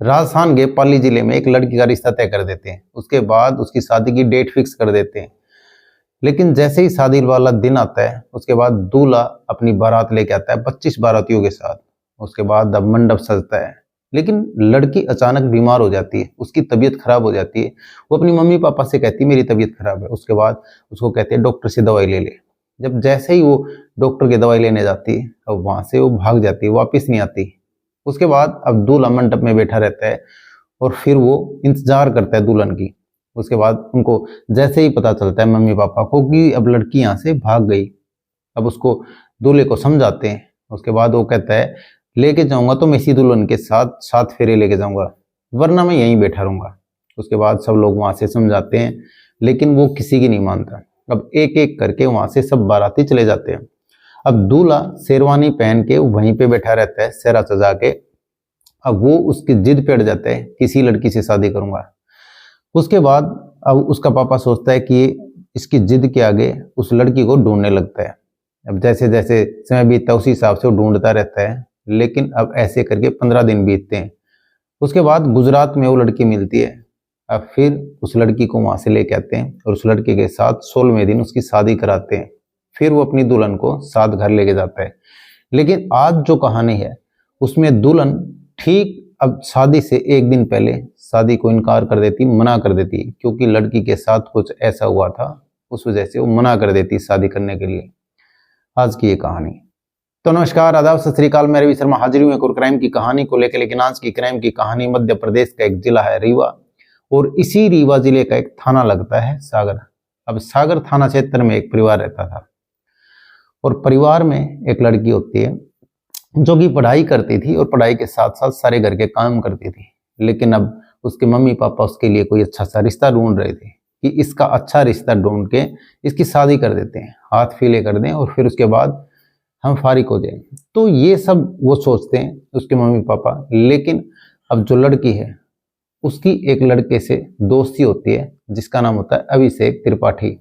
राजस्थान के पाली जिले में एक लड़की का रिश्ता तय कर देते हैं। उसके बाद उसकी शादी की डेट फिक्स कर देते हैं। लेकिन जैसे ही शादी वाला दिन आता है, उसके बाद दूल्हा अपनी बारात लेके आता है 25 बारातियों के साथ। उसके बाद अब मंडप सजता है, लेकिन लड़की अचानक बीमार हो जाती है, उसकी तबीयत खराब हो जाती है। वो अपनी मम्मी पापा से कहती है मेरी तबीयत खराब है। उसके बाद उसको कहते हैं डॉक्टर से दवाई ले ले। जब जैसे ही वो डॉक्टर की दवाई लेने जाती है, अब वहां से वो भाग जाती है, वापिस नहीं आती। उसके बाद अब दूल्हा मंडप में बैठा रहता है और फिर वो इंतजार करता है दुल्हन की। उसके बाद उनको जैसे ही पता चलता है मम्मी पापा को कि अब लड़की यहाँ से भाग गई, अब उसको दूल्हे को समझाते हैं। उसके बाद वो कहता है लेके जाऊंगा तो मैं इसी दुल्हन के साथ 7 फेरे लेके जाऊंगा, वरना मैं यहीं बैठा रहूंगा। उसके बाद सब लोग वहां से समझाते हैं, लेकिन वो किसी की नहीं मानता। अब एक एक करके वहां से सब बाराती चले जाते हैं। अब दूल्हा शेरवानी पहन के वहीं पे बैठा रहता है, सेहरा सजा के। अब वो उसकी जिद पे अड़ जाता है, किसी लड़की से शादी करूंगा। उसके बाद अब उसका पापा सोचता है कि इसकी जिद के आगे उस लड़की को ढूंढने लगता है। अब जैसे जैसे समय बीतता है उसी हिसाब से वो ढूंढता रहता है, लेकिन अब ऐसे करके 15 दिन बीतते हैं। उसके बाद गुजरात में वो लड़की मिलती है। अब फिर उस लड़की को वहां से लेके आते हैं और उस लड़के के साथ 16वें दिन उसकी शादी कराते हैं। फिर वो अपनी दुल्हन को साथ घर लेके जाता है। लेकिन आज जो कहानी है उसमें दुल्हन ठीक अब शादी से एक दिन पहले शादी को इनकार कर देती, मना कर देती, क्योंकि लड़की के साथ कुछ ऐसा हुआ था, उस वजह से वो मना कर देती शादी करने के लिए। आज की ये कहानी। तो नमस्कार, आदाब, सत श्री अकाल। मैं रवि शर्मा हाजिर हूं एक और क्राइम की कहानी को लेकर। लेकिन आज की क्राइम की कहानी मध्य प्रदेश का एक जिला है रीवा, और इसी रीवा जिले का एक थाना लगता है सागर। अब सागर थाना क्षेत्र में एक परिवार रहता था, और परिवार में एक लड़की होती है जो कि पढ़ाई करती थी और पढ़ाई के साथ साथ सारे घर के काम करती थी। लेकिन अब उसके मम्मी पापा उसके लिए कोई अच्छा सा रिश्ता ढूंढ रहे थे कि इसका अच्छा रिश्ता ढूंढ के इसकी शादी कर देते हैं, हाथ फीले कर दें और फिर उसके बाद हम फारिग हो जाए। तो ये सब वो सोचते हैं उसके मम्मी पापा। लेकिन अब जो लड़की है उसकी एक लड़के से दोस्ती होती है जिसका नाम होता है अभिषेक त्रिपाठी।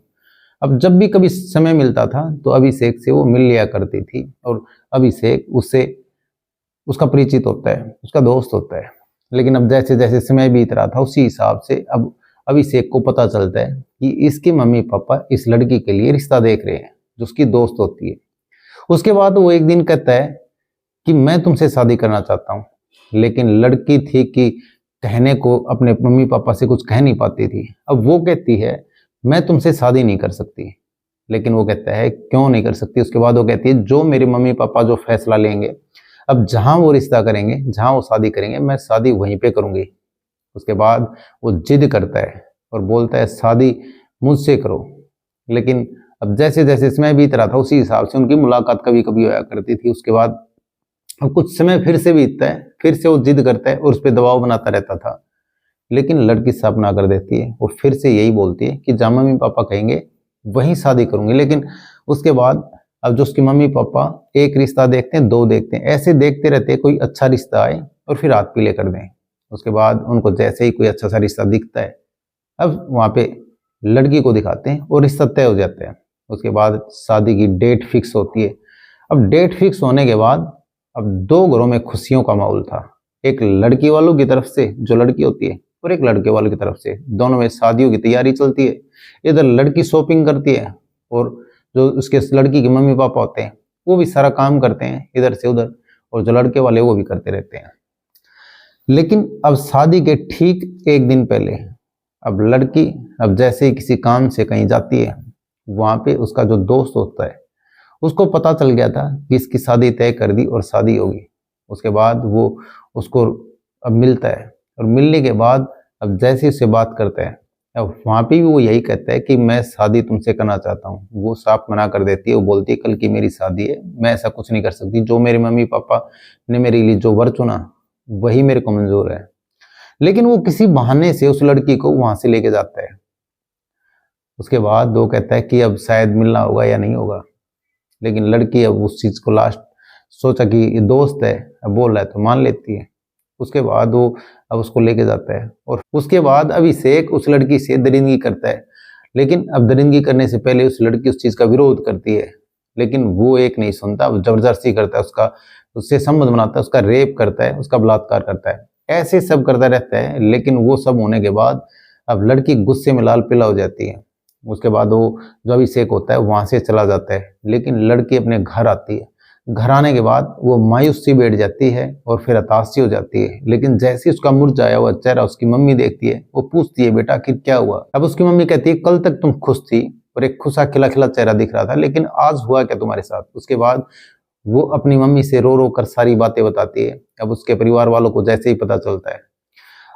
अब जब भी कभी समय मिलता था तो अभिषेक से वो मिल लिया करती थी, और अभिषेक उससे उसका परिचित होता है, उसका दोस्त होता है। लेकिन अब जैसे जैसे समय बीत रहा था उसी हिसाब से अब अभिषेक को पता चलता है कि इसके मम्मी पापा इस लड़की के लिए रिश्ता देख रहे हैं जो उसकी दोस्त होती है। उसके बाद वो एक दिन कहता है कि मैं तुमसे शादी करना चाहता हूँ। लेकिन लड़की थी कि कहने को अपने मम्मी पापा से कुछ कह नहीं पाती थी। अब वो कहती है मैं तुमसे शादी नहीं कर सकती। लेकिन वो कहता है क्यों नहीं कर सकती। उसके बाद वो कहती है जो मेरे मम्मी पापा जो फैसला लेंगे, अब जहां वो रिश्ता करेंगे, जहां वो शादी करेंगे, मैं शादी वहीं पे करूंगी। उसके बाद वो जिद करता है और बोलता है शादी मुझसे करो। लेकिन अब जैसे जैसे समय बीत रहा था उसी हिसाब से उनकी मुलाकात कभी कभी होया करती थी। उसके बाद अब कुछ समय फिर से बीतता है, फिर से वो जिद करता है और उस पर दबाव बनाता रहता था। लेकिन लड़की साफ ना कर देती है, वो फिर से यही बोलती है कि जहाँ मम्मी पापा कहेंगे वहीं शादी करूंगी। लेकिन उसके बाद अब जो उसके मम्मी पापा एक रिश्ता देखते हैं, 2 देखते हैं, ऐसे देखते रहते हैं कोई अच्छा रिश्ता आए और फिर हाथ पीले कर दें। उसके बाद उनको जैसे ही कोई अच्छा सा रिश्ता दिखता है, अब वहाँ पे लड़की को दिखाते हैं और रिश्ता तय हो जाता है। उसके बाद शादी की डेट फिक्स होती है। अब डेट फिक्स होने के बाद अब 2 घरों में खुशियों का माहौल था। एक लड़की वालों की तरफ से जो लड़की होती है और एक लड़के वालों की तरफ से, दोनों में शादियों की तैयारी चलती है। इधर लड़की शॉपिंग करती है और जो उसके लड़की के मम्मी पापा होते हैं वो भी सारा काम करते हैं इधर से उधर, और जो लड़के वाले वो भी करते रहते हैं। लेकिन अब शादी के ठीक एक दिन पहले अब लड़की अब जैसे ही किसी काम से कहीं जाती है, वहां पे उसका जो दोस्त होता है उसको पता चल गया था कि इसकी शादी तय कर दी और शादी होगी। उसके बाद वो उसको अब मिलता है, और मिलने के बाद अब जैसे उससे बात करता है, अब वहाँ पे भी वो यही कहता है कि मैं शादी तुमसे करना चाहता हूँ। वो साफ मना कर देती है। वो बोलती है कल की मेरी शादी है, मैं ऐसा कुछ नहीं कर सकती। जो मेरे मम्मी पापा ने मेरे लिए जो वर चुना वही मेरे को मंजूर है। लेकिन वो किसी बहाने से उस लड़की को वहां से लेके जाता है। उसके बाद वो कहता है कि अब शायद मिलना होगा या नहीं होगा। लेकिन लड़की अब उस चीज को लास्ट सोचा कि ये दोस्त है, अब बोल रहा है तो मान लेती है। उसके बाद वो अब उसको लेके जाता है, और उसके बाद अभिषेक उस लड़की से दरिंदगी करता है। लेकिन अब दरिंदगी करने से पहले उस लड़की उस चीज का विरोध करती है, लेकिन वो एक नहीं सुनता, जबरदस्ती करता है, उसका उससे संबंध बनाता है, उसका रेप करता है, उसका बलात्कार करता है। ऐसे सब करता रहता है। लेकिन वो सब होने के बाद अब लड़की गुस्से में लाल पीला हो जाती है। उसके बाद वो जो अभिषेक होता है वहां से चला जाता है। लेकिन लड़की अपने घर आती है। घर आने के बाद वो मायूस सी बैठ जाती है और फिर हताश सी हो जाती है। लेकिन जैसे उसका मुरझाया हुआ चेहरा उसकी मम्मी देखती है, वो पूछती है बेटा कि क्या हुआ। अब उसकी मम्मी कहती है कल तक तुम खुश थी और एक खुशा खिला खिला चेहरा दिख रहा था, लेकिन आज हुआ क्या तुम्हारे साथ। उसके बाद वो अपनी मम्मी से रो रो कर सारी बातें बताती है। अब उसके परिवार वालों को जैसे ही पता चलता है,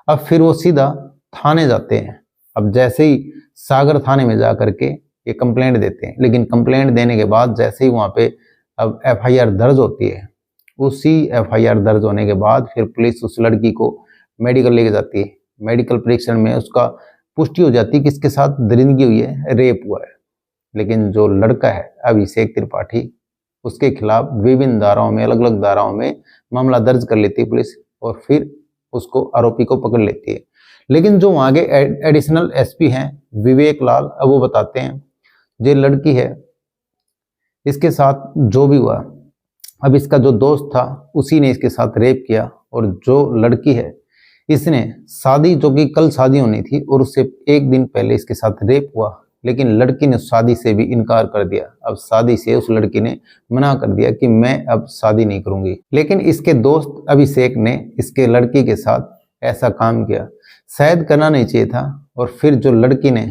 अब फिर वो सीधा थाने जाते हैं। अब जैसे ही सागर थाने में जा करके ये कंप्लेंट देते हैं, लेकिन कंप्लेंट देने के बाद जैसे ही वहां पे अब एफआईआर दर्ज होती है, उसी एफआईआर दर्ज होने के बाद फिर पुलिस उस लड़की को मेडिकल लेके जाती है। मेडिकल परीक्षण में उसका पुष्टि हो जाती है कि इसके साथ दरिंदगी हुई है, रेप हुआ है। लेकिन जो लड़का है अभिषेक त्रिपाठी, उसके खिलाफ विभिन्न धाराओं में, अलग अलग धाराओं में मामला दर्ज कर लेती है पुलिस और फिर उसको आरोपी को पकड़ लेती है। लेकिन जो वहां के एडिशनल एसपी हैं विवेक लाल, अब वो बताते हैं जो लड़की है इसके साथ जो भी हुआ, अब इसका जो दोस्त था उसी ने इसके साथ रेप किया। और जो लड़की है इसने शादी, जो कि कल शादी होनी थी और उससे एक दिन पहले इसके साथ रेप हुआ, लेकिन लड़की ने शादी से भी इनकार कर दिया। अब शादी से उस लड़की ने मना कर दिया कि मैं अब शादी नहीं करूंगी। लेकिन इसके दोस्त अभिषेक ने इसके लड़की के साथ ऐसा काम किया, शायद करना नहीं चाहिए था। और फिर जो लड़की ने,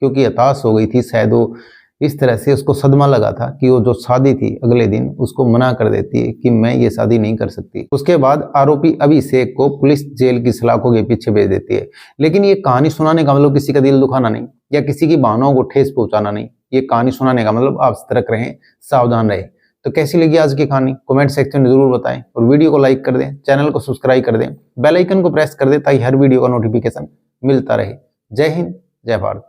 क्योंकि हताश हो गई थी, शायद वो इस तरह से उसको सदमा लगा था कि वो जो शादी थी अगले दिन उसको मना कर देती है कि मैं ये शादी नहीं कर सकती। उसके बाद आरोपी अभिषेक को पुलिस जेल की सलाखों के पीछे भेज देती है। लेकिन ये कहानी सुनाने का मतलब किसी का दिल दुखाना नहीं या किसी की भावनाओं को ठेस पहुंचाना नहीं। ये कहानी सुनाने का मतलब आप सतर्क रहें, सावधान रहें। तो कैसी लगी आज की कहानी कमेंट सेक्शन में जरूर बताएं और वीडियो को लाइक कर दें, चैनल को सब्सक्राइब कर दें, बेल आइकन को प्रेस कर दें ताकि हर वीडियो का नोटिफिकेशन मिलता रहे। जय हिंद, जय भारत।